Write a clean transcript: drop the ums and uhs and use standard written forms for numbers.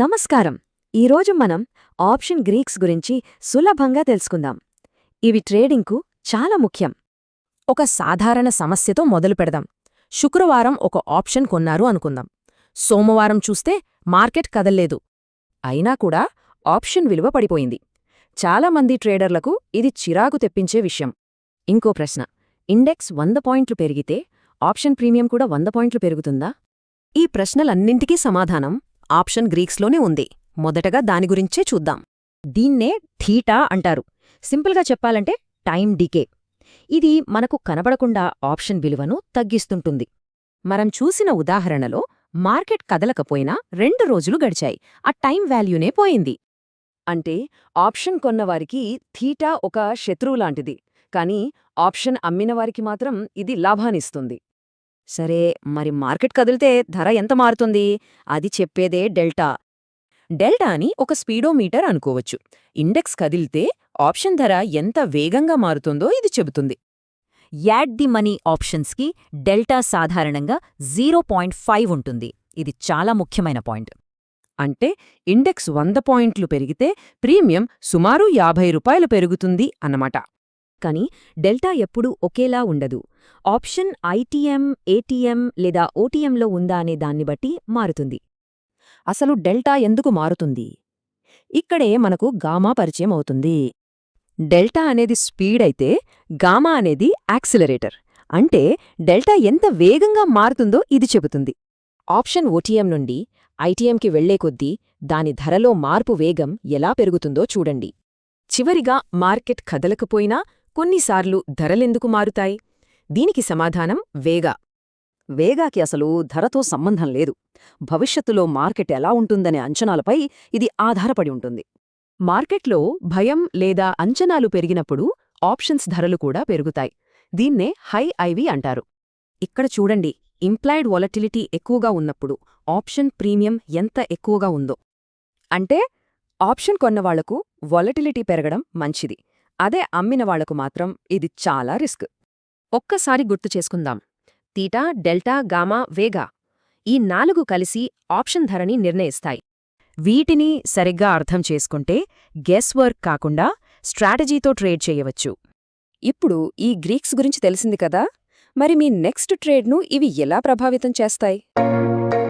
నమస్కారం. ఈరోజు మనం ఆప్షన్ గ్రీక్స్ గురించి సులభంగా తెలుసుకుందాం. ఇవి ట్రేడింగ్కు చాలా ముఖ్యం. ఒక సాధారణ సమస్యతో మొదలు పెడదాం. శుక్రవారం ఒక ఆప్షన్ కొన్నారు అనుకుందాం. సోమవారం చూస్తే మార్కెట్ కదల్లేదు. అయినా కూడా ఆప్షన్ విలువ పడిపోయింది. చాలామంది ట్రేడర్లకు ఇది చిరాకు తెప్పించే విషయం. ఇంకో ప్రశ్న, ఇండెక్స్ 100 పాయింట్లు పెరిగితే ఆప్షన్ ప్రీమియం కూడా 100 పాయింట్లు పెరుగుతుందా? ఈ ప్రశ్నలన్నింటికీ సమాధానం ఆప్షన్ గ్రీక్స్లోనే ఉంది. మొదటగా దాని గురించే చూద్దాం. దీన్నే థీటా అంటారు. సింపుల్గా చెప్పాలంటే టైం డీకే. ఇది మనకు కనబడకుండా ఆప్షన్ విలువను తగ్గిస్తుంటుంది. మనం చూసిన ఉదాహరణలో మార్కెట్ కదలకపోయినా 2 రోజులు గడిచాయి. ఆ టైం వాల్యూనే పోయింది. అంటే ఆప్షన్ కొన్నవారికి థీటా ఒక శత్రువులాంటిది, కానీ ఆప్షన్ అమ్మినవారికి మాత్రం ఇది లాభాన్నిస్తుంది. సరే, మరి మార్కెట్ కదిలితే ధర ఎంత మారుతుంది? అది చెప్పేదే డెల్టా. డెల్టా అని ఒక స్పీడోమీటర్ అనుకోవచ్చు. ఇండెక్స్ కదిలితే ఆప్షన్ ధర ఎంత వేగంగా మారుతుందో ఇది చెబుతుంది. యాడ్ ది మనీ ఆప్షన్స్కి డెల్టా సాధారణంగా 0.5 ఉంటుంది. ఇది చాలా ముఖ్యమైన పాయింట్. అంటే ఇండెక్స్ 100 పాయింట్లు పెరిగితే ప్రీమియం సుమారు ₹50 పెరుగుతుంది అన్నమాట. కానీ డెల్టా ఎప్పుడూ ఒకేలా ఉండదు. ఆప్షన్ ఐటీఎం, ఏటీఎం లేదా ఓటీఎంలో ఉందా అనే దాన్ని బట్టి మారుతుంది. అసలు డెల్టా ఎందుకు మారుతుంది? ఇక్కడే మనకు గామా పరిచయం అవుతుంది. డెల్టా అనేది స్పీడ్ అయితే గామా అనేది యాక్సిలరేటర్. అంటే డెల్టా ఎంత వేగంగా మారుతుందో ఇది చెబుతుంది. ఆప్షన్ ఓటీఎం నుండి ఐటీఎంకి వెళ్లే కొద్దీ దాని ధరలో మార్పు వేగం ఎలా పెరుగుతుందో చూడండి. చివరిగా మార్కెట్ కదలకపోయినా కొన్నిసార్లు ధరలెందుకు మారుతాయి? దీనికి సమాధానం వేగా. వేగాకి అసలు ధరతో సంబంధం లేదు. భవిష్యత్తులో మార్కెట్ ఎలా ఉంటుందనే అంచనాలపై ఇది ఆధారపడి ఉంటుంది. మార్కెట్లో భయం లేదా అంచనాలు పెరిగినప్పుడు ఆప్షన్స్ ధరలు కూడా పెరుగుతాయి. దీన్నే హై ఐవి అంటారు. ఇక్కడ చూడండి, ఇంప్లాయిడ్ వాలటిలిటీ ఎక్కువగా ఉన్నప్పుడు ఆప్షన్ ప్రీమియం ఎంత ఎక్కువగా ఉందో. అంటే ఆప్షన్ కొన్నవాళ్లకు వాలటిలిటీ పెరగడం మంచిది. అదే అమ్మినవాళ్లకు మాత్రం ఇది చాలా రిస్క్. ఒక్కసారి గుర్తు చేసుకుందాం. తీటా, డెల్టా, గామా, వేగా ఈ 4 కలిసి ఆప్షన్ ధరని నిర్ణయిస్తాయి. వీటిని సరిగ్గా అర్థం చేసుకుంటే గెస్ వర్క్ కాకుండా స్ట్రాటజీతో ట్రేడ్ చేయవచ్చు. ఇప్పుడు ఈ గ్రీక్స్ గురించి తెలిసింది కదా, మరి మీ నెక్స్ట్ ట్రేడ్ను ఇవి ఎలా ప్రభావితం చేస్తాయి?